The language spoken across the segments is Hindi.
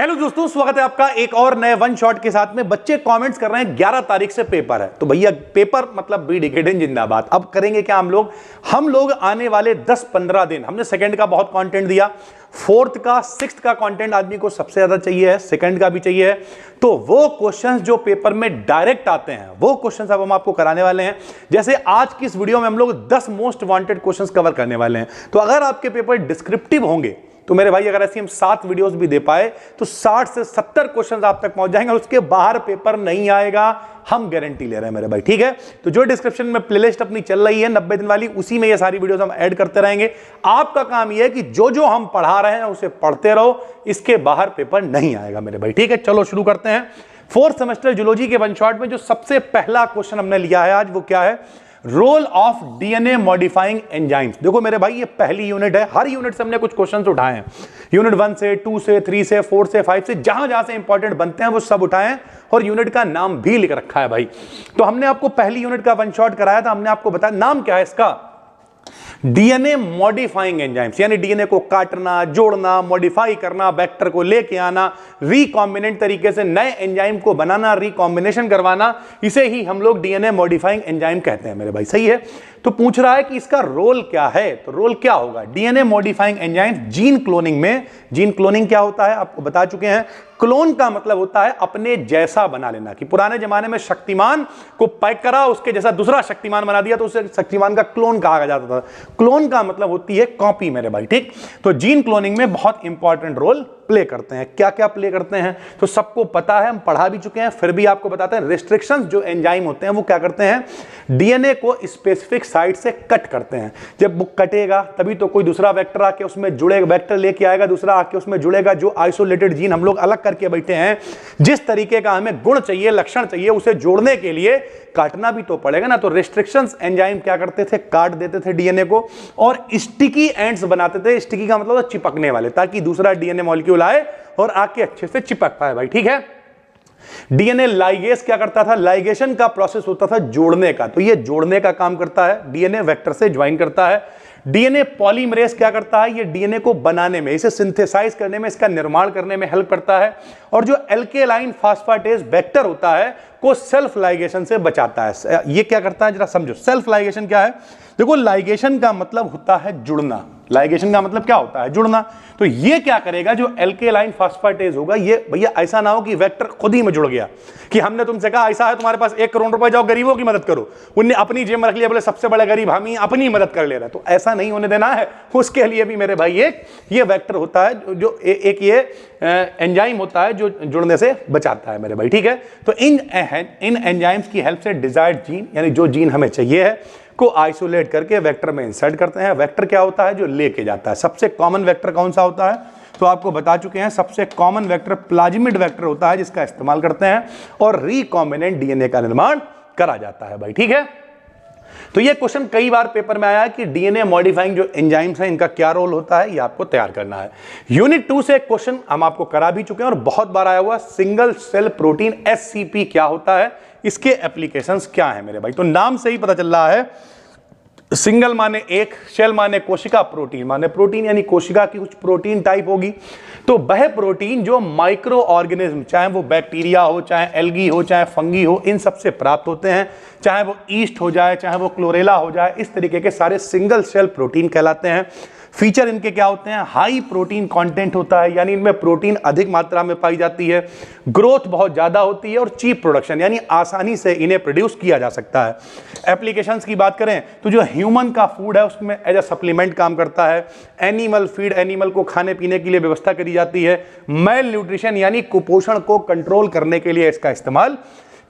हेलो दोस्तों, स्वागत है आपका एक और नए वन शॉट के साथ में। बच्चे कमेंट्स कर रहे हैं 11 तारीख से पेपर है, तो भैया पेपर मतलब बी डिकेडेन जिंदाबाद। अब करेंगे क्या हम लोग आने वाले 10-15 दिन हमने सेकंड का बहुत कंटेंट दिया, फोर्थ का सिक्स्थ का कंटेंट आदमी को सबसे ज्यादा चाहिए है, सेकंड का भी चाहिए है। तो वो क्वेश्चंस जो पेपर में डायरेक्ट आते हैं वो क्वेश्चंस अब हम आपको कराने वाले हैं। जैसे आज की इस वीडियो में हम लोग 10 मोस्ट वांटेड क्वेश्चंस कवर करने वाले हैं। तो अगर आपके पेपर डिस्क्रिप्टिव होंगे तो मेरे भाई, अगर ऐसी हम 7 वीडियोस भी दे पाए तो 60 से 70 क्वेश्चंस आप तक पहुंच जाएंगे, उसके बाहर पेपर नहीं आएगा, हम गारंटी ले रहे हैं मेरे भाई। ठीक है, तो जो डिस्क्रिप्शन में प्लेलिस्ट अपनी चल रही है 90 दिन वाली, उसी में ये सारी वीडियोस हम ऐड करते रहेंगे। आपका काम ये है कि जो जो हम पढ़ा रहे हैं उसे पढ़ते रहो, इसके बाहर पेपर नहीं आएगा मेरे भाई। ठीक है, चलो शुरू करते हैं। फोर्थ सेमेस्टर जूलॉजी के वन शॉट में जो सबसे पहला क्वेश्चन हमने लिया है आज, वो क्या है? Role of DNA modifying enzymes. देखो मेरे भाई, ये पहली यूनिट है, हर यूनिट से हमने कुछ क्वेश्चंस उठाए हैं। यूनिट 1 से 2 से 3 से 4 से 5 से जहां जहां से इंपॉर्टेंट बनते हैं वो सब उठाए हैं, और यूनिट का नाम भी लिख रखा है भाई। तो हमने आपको पहली यूनिट का वन शॉट कराया था, हमने आपको बताया नाम क्या है इसका, डीएनए मॉडिफाइंग एंजाइम्स, यानी डीएनए को काटना, जोड़ना, मॉडिफाई करना, वेक्टर को लेके आना, रिकॉम्बिनेंट तरीके से नए एंजाइम को बनाना, रिकॉम्बिनेशन करवाना, इसे ही हम लोग डीएनए मॉडिफाइंग एंजाइम कहते हैं मेरे भाई। सही है। तो पूछ रहा है कि इसका रोल क्या है, तो रोल क्या होगा DNA modifying enzyme gene cloning में। जीन क्लोनिंग क्या होता है आपको बता चुके हैं। क्लोन का मतलब होता है अपने जैसा बना लेना, कि पुराने जमाने में शक्तिमान को पैक करा, उसके जैसा दूसरा शक्तिमान बना दिया, तो उसे शक्तिमान का क्लोन कहा जाता था। क्लोन का मतलब होती है कॉपी मेरे भाई। ठीक, तो जीन क्लोनिंग में बहुत इंपॉर्टेंट रोल प्ले करते हैं। क्या क्या प्ले करते हैं तो सबको पता है, हम पढ़ा भी चुके हैं, फिर भी आपको बताते हैं। रिस्ट्रिक्शंस जो एंजाइम होते हैं वो क्या करते हैं, डीएनए को स्पेसिफिक साइट से कट करते हैं। जब वो कटेगा तभी तो कोई दूसरा वेक्टर आके उसमें जुड़ेगा, वेक्टर लेके आएगा दूसरा आके उसमें जुड़ेगा। जो आइसोलेटेड जीन हम लोग अलग करके बैठे हैं, जिस तरीके का हमें गुण चाहिए, लक्षण चाहिए, उसे जोड़ने के लिए काटना भी तो पड़ेगा ना। तो रिस्ट्रिक्शंस एंजाइम क्या करते थे, काट देते थे डीएनए को और स्टिकी एंड्स बनाते थे। स्टिकी का मतलब चिपकने वाले, ताकि दूसरा डीएनए मॉलिक्यूल आए और आके अच्छे से चिपक पाए भाई। ठीक है। डीएनए लाइगेस क्या करता था, लाइगेशन का प्रोसेस होता था जोड़ने का, तो ये जोड़ने का काम करता है, डीएनए वेक्टर से ज्वाइन करता है। डीएनए पॉलीमरेज क्या करता है, ये डीएनए को बनाने में, इसे सिंथेसाइज करने में, इसका निर्माण करने में हेल्प करता है। और जो एल्केलाइन फास्फेटेज वेक्टर होता है को सेल्फ लाइगेशन से बचाता है। ये क्या करता है जरा समझो, सेल्फ लाइगेशन क्या है। देखो, लाइगेशन का मतलब होता है जुड़ना। लाइगेशन का मतलब क्या होता है, जुड़ना। तो ये क्या करेगा, जो एल्केलाइन फास्फेटेज होगा, ये भैया ऐसा ना हो कि वेक्टर खुद ही में जुड़ गया, कि हमने तुमसे कहा ऐसा है तुम्हारे पास 1 करोड़ रुपए, जाओ गरीबों की मदद करो, उनने अपनी जेब में रख लिया, बोले सबसे बड़े गरीब हम ही, अपनी मदद कर ले रहा है। तो ऐसा नहीं होने देना है। उसके लिए भी मेरे भाई एक ये वेक्टर होता है, जो एक ये एंजाइम होता है जो जुड़ने से बचाता है मेरे भाई। ठीक है। तो इन एंजाइम्स की हेल्प से डिजायर्ड जीन, यानी जो जीन हमें चाहिए है, को आइसोलेट करके वेक्टर में इंसर्ट करते हैं। वेक्टर क्या होता है, जो लेके जाता है। सबसे कॉमन वेक्टर कौन सा होता है, तो आपको बता चुके हैं, सबसे कॉमन वेक्टर प्लाज्मिड वेक्टर होता है, जिसका इस्तेमाल करते हैं और रिकॉम्बिनेंट डीएनए का निर्माण करा जाता है भाई। ठीक है। तो ये क्वेश्चन कई बार पेपर में आया है कि डीएनए मॉडिफाइंग जो एंजाइम्स हैं, इनका क्या रोल होता है, ये आपको तैयार करना है। यूनिट 2 से क्वेश्चन हम आपको करा भी चुके हैं और बहुत बार आया हुआ, सिंगल सेल प्रोटीन एससीपी क्या होता है, इसके एप्लीकेशंस क्या है मेरे भाई। तो नाम से ही पता चल रहा है, सिंगल माने एक, सेल माने कोशिका, प्रोटीन माने प्रोटीन, यानी कोशिका की कुछ प्रोटीन टाइप होगी। तो वह प्रोटीन जो माइक्रो ऑर्गेनिज्म, चाहे वो बैक्टीरिया हो, चाहे एल्गी हो, चाहे फंगी हो, इन सबसे प्राप्त होते हैं। चाहे वो ईस्ट हो जाए, चाहे वो क्लोरेला हो जाए, इस तरीके के सारे सिंगल सेल प्रोटीन कहलाते हैं। फीचर इनके क्या होते हैं, हाई प्रोटीन कंटेंट होता है, यानी इनमें प्रोटीन अधिक मात्रा में पाई जाती है। ग्रोथ बहुत ज्यादा होती है और चीप प्रोडक्शन, यानी आसानी से इन्हें प्रोड्यूस किया जा सकता है। एप्लीकेशंस की बात करें तो जो ह्यूमन का फूड है उसमें एज अ सप्लीमेंट काम करता है। एनिमल फीड, एनिमल को खाने पीने के लिए व्यवस्था करी जाती है। मेल न्यूट्रिशन, यानी कुपोषण को कंट्रोल करने के लिए इसका इस्तेमाल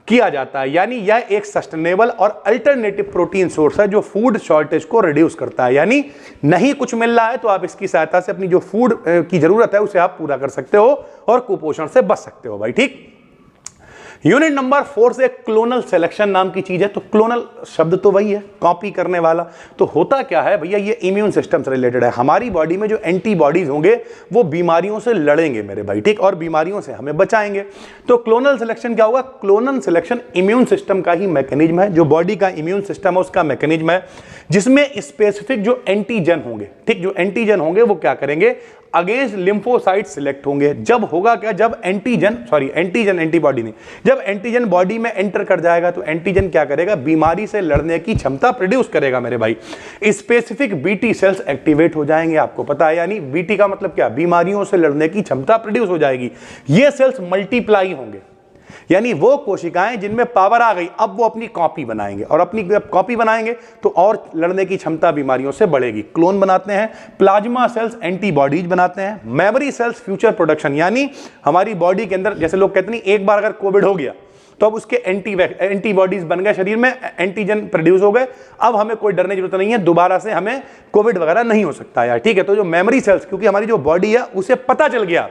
किया जाता है। यानी यह एक सस्टेनेबल और अल्टरनेटिव प्रोटीन सोर्स है जो फूड शॉर्टेज को रिड्यूस करता है। यानी नहीं कुछ मिल रहा है तो आप इसकी सहायता से अपनी जो फूड की जरूरत है उसे आप पूरा कर सकते हो और कुपोषण से बच सकते हो भाई। ठीक। यूनिट नंबर 4 से क्लोनल सिलेक्शन नाम की चीज है। तो क्लोनल शब्द तो वही है, कॉपी करने वाला। तो होता क्या है भैया, ये इम्यून सिस्टम से रिलेटेड है। हमारी बॉडी में जो एंटीबॉडीज होंगे वो बीमारियों से लड़ेंगे मेरे भाई। ठीक, और बीमारियों से हमें बचाएंगे। तो क्लोनल सिलेक्शन क्या होगा, क्लोनल सिलेक्शन इम्यून सिस्टम का ही मैकेनिज्म है, जो बॉडी का इम्यून सिस्टम है उसका मैकेनिज्म है, जिसमें स्पेसिफिक जो एंटीजन होंगे, ठीक, जो एंटीजन होंगे वो क्या करेंगे, अगेंस्ट लिम्फोसाइट सिलेक्ट होंगे। जब होगा क्या, जब एंटीजन एंटीबॉडी नहीं, जब एंटीजन बॉडी में एंटर कर जाएगा तो एंटीजन क्या करेगा, बीमारी से लड़ने की क्षमता प्रोड्यूस करेगा मेरे भाई। स्पेसिफिक बीटी सेल्स एक्टिवेट हो जाएंगे, आपको पता है, यानी बीटी का मतलब क्या, बीमारियों से लड़ने की क्षमता प्रोड्यूस हो जाएगी। ये सेल्स मल्टीप्लाई होंगे, यानी वो कोशिकाएं जिनमें पावर आ गई अब वो अपनी कॉपी बनाएंगे, और अपनी कॉपी बनाएंगे तो और लड़ने की क्षमता बीमारियों से बढ़ेगी। क्लोन बनाते हैं, प्लाज्मा सेल्स एंटीबॉडीज बनाते हैं, मेमोरी सेल्स फ्यूचर प्रोडक्शन, यानी हमारी बॉडी के अंदर, जैसे लोग कहते हैं एक बार अगर कोविड हो गया तो अब उसके एंटीबॉडीज बन गए, शरीर में एंटीजन प्रोड्यूस हो गए, अब हमें कोई डरने की जरूरत नहीं है, दोबारा से हमें कोविड वगैरह नहीं हो सकता यार, ठीक है। तो जो मेमोरी सेल्स, क्योंकि हमारी जो बॉडी है उसे पता चल गया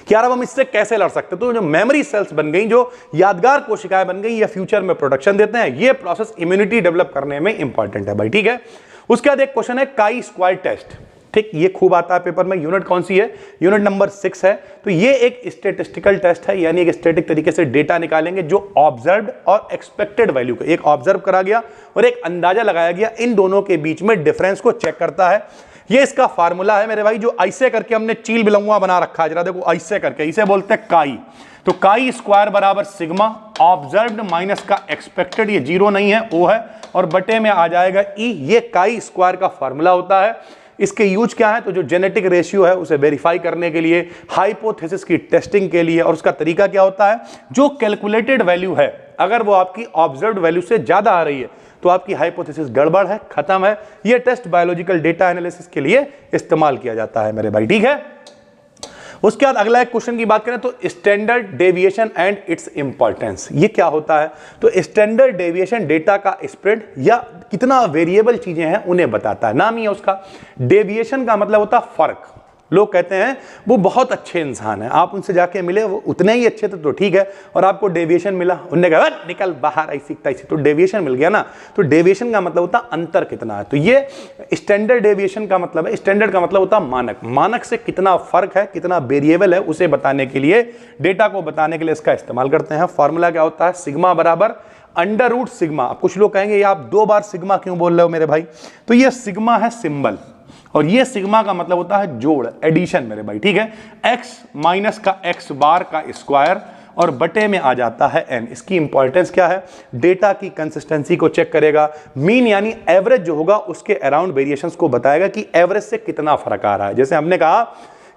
कि यार अब हम इससे कैसे लड़ सकते हैं, तो जो मेमोरी सेल्स बन गई, जो यादगार कोशिकाएं बन गई, ये फ्यूचर में प्रोडक्शन देते हैं। ये प्रोसेस इम्यूनिटी डेवलप करने में इंपॉर्टेंट है भाई, ठीक है। उसके बाद एक क्वेश्चन है काई स्क्वायर टेस्ट, ठीक, ये खूब आता है पेपर में। यूनिट कौन सी है, यूनिट नंबर 6 है। तो ये एक स्टैटिस्टिकल टेस्ट है, यानी एक स्टैटिक तरीके से डेटा निकालेंगे जो ऑब्जर्व्ड और एक्सपेक्टेड वैल्यू को, एक ऑब्जर्व करा गया और एक अंदाजा लगाया गया, इन दोनों के बीच में डिफरेंस को चेक करता है। ये इसका फार्मूला है मेरे भाई, जो ऐसे करके हमने चील बिलंगुआ बना रखा है, जरा देखो ऐसे करके, इसे बोलते हैं काई। तो काई स्क्वायर बराबर सिग्मा ऑब्जर्व्ड माइनस का एक्सपेक्टेड, ये जीरो नहीं है, ओ है, और बटे में आ जाएगा ई। ये काई स्क्वायर का फार्मूला होता है। इसके यूज क्या है, तो जो जेनेटिक रेशियो है उसे वेरीफाई करने के लिए, हाइपोथेसिस की टेस्टिंग के लिए। और उसका तरीका क्या होता है, जो कैलकुलेटेड वैल्यू है अगर वो आपकी ऑब्जर्व्ड वैल्यू से ज्यादा आ रही है तो आपकी हाइपोथेसिस गड़बड़ है, खत्म है। ये टेस्ट बायोलॉजिकल डेटा एनालिसिस के लिए इस्तेमाल किया जाता है मेरे भाई, ठीक है। उसके बाद अगला एक क्वेश्चन की बात करें तो standard deviation and its importance, ये क्या होता है। तो स्टैंडर्ड डेविएशन डेटा का स्प्रेड या कितना वेरिएबल चीजें हैं उन्हें बताता है, नाम ही है उसका। डेविएशन का मतलब होता है फर्क। लोग कहते हैं वो बहुत अच्छे इंसान हैं, आप उनसे जाके मिले, वो उतने ही अच्छे थे तो ठीक है, और आपको डेविएशन मिला, उनने कहा निकल बाहर ऐसी तैसी, तो डेविएशन मिल गया ना। तो डेविएशन का मतलब होता अंतर कितना है। तो ये स्टैंडर्ड डेविएशन का मतलब है, स्टैंडर्ड का मतलब होता मानक, मानक से कितना फर्क है, कितना वेरिएबल है, उसे बताने के लिए, डेटा को बताने के लिए इसका इस्तेमाल करते हैं। फॉर्मूला क्या होता है, सिग्मा बराबर अंडर रूट सिग्मा। अब कुछ लोग कहेंगे ये आप 2 बार सिग्मा क्यों बोल रहे हो मेरे भाई, तो ये सिग्मा है सिंबल, और ये सिग्मा का मतलब होता है जोड़, एडिशन मेरे भाई, ठीक है। x माइनस का x बार का स्क्वायर और बटे में आ जाता है n। इसकी इंपॉर्टेंस क्या है, डेटा की कंसिस्टेंसी को चेक करेगा, मीन यानी एवरेज जो होगा उसके अराउंड वेरिएशंस को बताएगा कि एवरेज से कितना फर्क आ रहा है। जैसे हमने कहा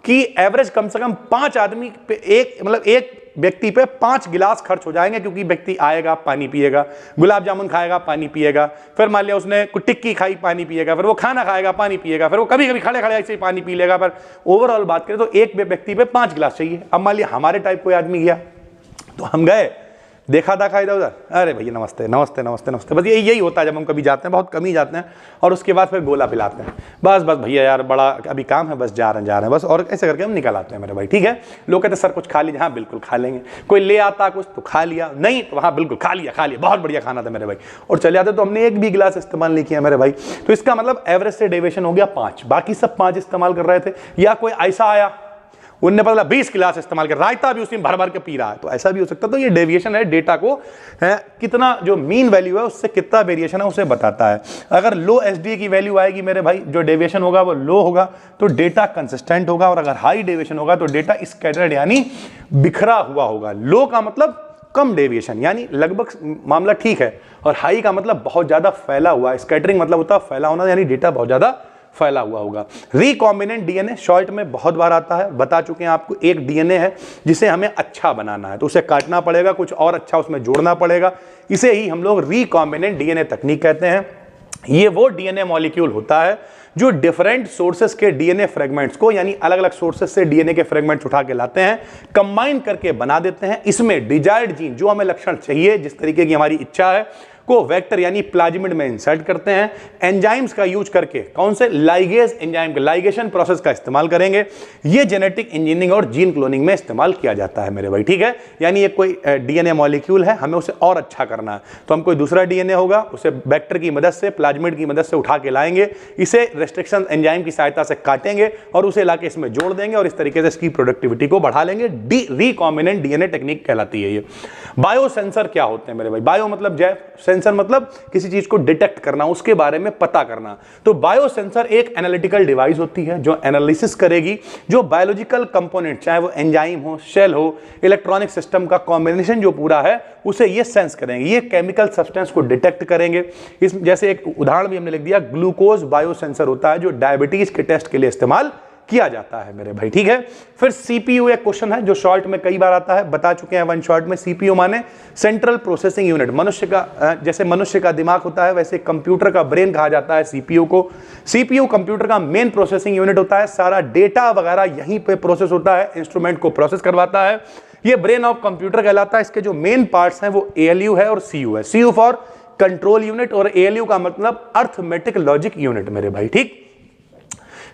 कि एवरेज कम से कम 5 आदमी पे एक व्यक्ति पे 5 गिलास खर्च हो जाएंगे, क्योंकि व्यक्ति आएगा पानी पिएगा, गुलाब जामुन खाएगा पानी पिएगा, फिर मान लिया उसने कुछ टिक्की खाई पानी पिएगा, फिर वो खाना खाएगा पानी पिएगा, फिर वो कभी कभी खड़े खड़े ऐसे ही पानी पी लेगा। पर ओवरऑल बात करें तो एक व्यक्ति पे 5 गिलास चाहिए। अब मान लिया हमारे टाइप कोई आदमी गया तो हम गए, देखा इधर उधर, अरे भैया नमस्ते नमस्ते नमस्ते नमस्ते, बस यही होता है जब हम कभी जाते हैं, बहुत कम ही जाते हैं, और उसके बाद फिर गोला पिलाते हैं, बस भैया यार बड़ा अभी काम है, बस जा रहे हैं बस, और ऐसे करके हम निकल आते हैं मेरे भाई, ठीक है। लोग कहते हैं सर कुछ खा लीजिए, हाँ बिल्कुल खा लेंगे। कोई ले आता कुछ तो खा लिया, नहीं तो हाँ बिल्कुल खा लिया, बहुत बढ़िया खाना था मेरे भाई, और चले आते। तो हमने एक भी गिलास इस्तेमाल नहीं किया मेरे भाई। तो इसका मतलब एवरेज से डेविएशन हो गया 5, बाकी सब 5 इस्तेमाल कर रहे थे। या कोई ऐसा आया उनने पता 20 गिलास इस्तेमाल कर, रायता भी उसी में भर भर के पी रहा है, तो ऐसा भी हो सकता है। तो ये डेविएशन है, डेटा को है कितना जो मीन वैल्यू है उससे कितना वेरिएशन है उसे बताता है। अगर लो एसडीए की वैल्यू आएगी मेरे भाई, जो डेविएशन होगा वो लो होगा तो डेटा कंसिस्टेंट होगा, और अगर हाई डेविएशन होगा तो डेटा स्कैटर्ड यानी बिखरा हुआ होगा। लो का मतलब कम डेविएशन यानी लगभग मामला ठीक है, और हाई का मतलब बहुत ज्यादा फैला हुआ, स्कैटरिंग मतलब होता है फैला होना, यानी डेटा बहुत ज्यादा फैला हुआ होगा। रिकॉम्बिनेंट डीएनए शॉर्ट में बहुत बार आता है, बता चुके हैं आपको। एक डीएनए है जिसे हमें अच्छा बनाना है तो उसे काटना पड़ेगा, कुछ और अच्छा उसमें जोड़ना पड़ेगा, इसे ही हम लोग रिकॉम्बिनेंट डीएनए तकनीक कहते हैं। ये वो डीएनए मॉलिक्यूल होता है जो डिफरेंट सोर्सेस के डीएनए फ्रेगमेंट्स को, यानी अलग अलग सोर्सेस से डीएनए के फ्रेगमेंट्स उठा के लाते हैं, कंबाइन करके बना देते हैं। इसमें डिजायर्ड जीन, जो हमें लक्षण चाहिए, जिस तरीके की हमारी इच्छा है, को वेक्टर यानी प्लाज्मिड में इंसर्ट करते हैं। एंजाइम्स का यूज करके, कौन से, लाइगेज एंजाइम के लाइगेशन प्रोसेस का इस्तेमाल करेंगे। ये जेनेटिक इंजीनियरिंग और जीन क्लोनिंग में इस्तेमाल किया जाता है मेरे भाई, ठीक है। यानी ये कोई डीएनए मॉलिक्यूल है, हमें उसे और अच्छा करना है, तो हम कोई दूसरा डीएनए होगा उसे वेक्टर की मदद से, प्लाज्मिड की मदद से उठा के लाएंगे, इसे रेस्ट्रिक्शन एंजाइम की सहायता से काटेंगे और उसे लाके इसमें जोड़ देंगे, और इस तरीके से इसकी प्रोडक्टिविटी को बढ़ा लेंगे। रिकॉम्बिनेंट डीएनए टेक्निक कहलाती है ये। बायो सेंसर क्या होते हैं मेरे भाई, बायो मतलब जैव, सेंसर मतलब किसी चीज को डिटेक्ट करना, उसके बारे में पता करना। तो बायो सेंसर एक एनालिटिकल डिवाइस होती है जो एनालिसिस करेगी, जो बायोलॉजिकल कंपोनेंट, चाहे वो एंजाइम हो, सेल हो, इलेक्ट्रॉनिक सिस्टम का कॉम्बिनेशन जो पूरा है, उसे ये सेंस करेंगे, ये केमिकल सब्सटेंस को डिटेक्ट करेंगे। इस जैसे एक उदाहरण भी हमने लिख दिया, ग्लूकोज बायो सेंसर होता है जो डायबिटीज के टेस्ट के लिए इस्तेमाल किया जाता है मेरे भाई, ठीक है। फिर सीपीयू एक क्वेश्चन है जो शॉर्ट में कई बार आता है, बता चुके हैं वन शॉर्ट में। सीपीयू माने सेंट्रल प्रोसेसिंग यूनिट, मनुष्य का जैसे मनुष्य का दिमाग होता है वैसे कंप्यूटर का ब्रेन कहा जाता है सीपीयू को। सीपीयू कंप्यूटर का मेन प्रोसेसिंग यूनिट होता है, सारा डेटा वगैरह यहीं पे प्रोसेस होता है, इंस्ट्रूमेंट को प्रोसेस करवाता है, ये ब्रेन ऑफ कंप्यूटर कहलाता है। इसके जो मेन पार्ट्स हैं वो एएलयू है और सीयू है। सीयू फॉर कंट्रोल यूनिट और एएलयू का मतलब अर्थमेटिक लॉजिक यूनिट मेरे भाई, ठीक।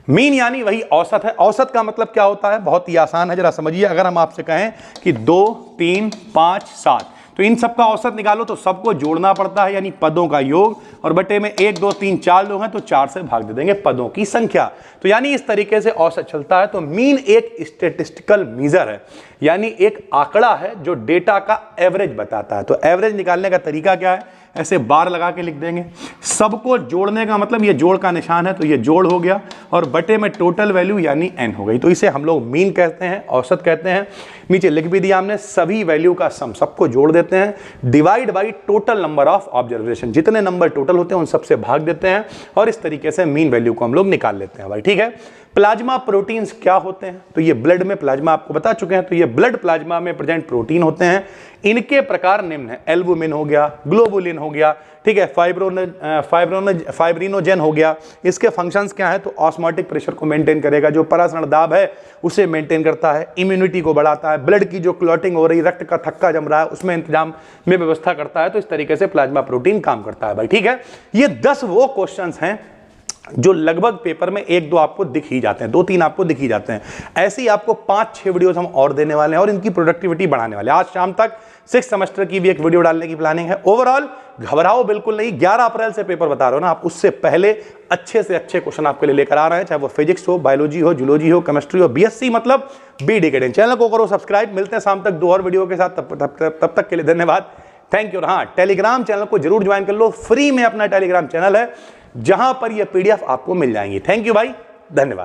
मीन यानी वही औसत है। औसत का मतलब क्या होता है, बहुत ही आसान है, जरा समझिए। अगर हम आपसे कहें कि 2, 3, 5, 7, तो इन सबका औसत निकालो तो सबको जोड़ना पड़ता है, यानी पदों का योग, और बटे में 1, 2, 3, 4 लोग हैं तो 4 से भाग दे देंगे पदों की संख्या। तो यानी इस तरीके से औसत चलता है। तो मीन एक स्टैटिस्टिकल मेजर है, यानी एक आंकड़ा है जो डेटा का एवरेज बताता है। तो एवरेज निकालने का तरीका क्या है, ऐसे बार लगा के लिख देंगे। सबको जोड़ने का मतलब ये जोड़ का निशान है तो ये जोड़ हो गया, और बटे में टोटल वैल्यू यानी n हो गई। तो इसे हम लोग मीन कहते हैं, औसत कहते हैं। नीचे लिख भी दिया हमने, सभी वैल्यू का सम, सबको जोड़ देते हैं, divide by total number of observation, जितने नंबर टोटल होते हैं उन सबसे भाग देते हैं, और इस तरीके से मीन वैल्यू को हम लोग निकाल लेते हैं भाई, ठीक है। प्लाज्मा प्रोटीन्स क्या होते हैं, तो ये ब्लड में प्लाज्मा आपको बता चुके हैं, तो ये ब्लड प्लाज्मा में प्रेजेंट प्रोटीन होते हैं। इनके प्रकार निम्न है, एल्बुमिन हो गया, ग्लोबुलिन हो गया, ठीक है, फाइब्रिनोजेन हो गया। इसके फंक्शंस क्या है, तो ऑस्मोटिक प्रेशर को मेंटेन करेगा, जो परासरण दाब है उसे मेंटेन करता है, इम्यूनिटी को बढ़ाता है, ब्लड की जो क्लॉटिंग हो रही, रक्त का थक्का जम रहा है उसमें इंतजाम में व्यवस्था करता है। तो इस तरीके से प्लाज्मा प्रोटीन काम करता है भाई, ठीक है। ये 10 वो क्वेश्चंस हैं जो लगभग पेपर में 1-2 आपको दिख ही जाते हैं, 2-3 आपको दिख ही जाते हैं। ऐसे ही आपको 5-6 वीडियोस हम और देने वाले हैं और इनकी प्रोडक्टिविटी बढ़ाने वाले हैं। आज शाम तक 6 सेमेस्टर की भी एक वीडियो डालने की प्लानिंग है। ओवरऑल घबराओ बिल्कुल नहीं, 11 अप्रैल से पेपर बता रहा हूं ना, आप उससे पहले अच्छे से अच्छे क्वेश्चन आपके लिए लेकर आ रहे हैं, चाहे वो फिजिक्स हो, बायोलॉजी हो, जूलॉजी हो, केमिस्ट्री हो, बीएससी मतलब बी डिकेडेंट। चैनल को करो सब्सक्राइब, मिलते हैं शाम तक 2 और वीडियो के साथ, तब तक के लिए धन्यवाद, थैंक यू। और हाँ, टेलीग्राम चैनल को जरूर ज्वाइन कर लो, फ्री में अपना टेलीग्राम चैनल है जहां पर ये पीडीएफ आपको मिल जाएंगी। थैंक यू भाई, धन्यवाद।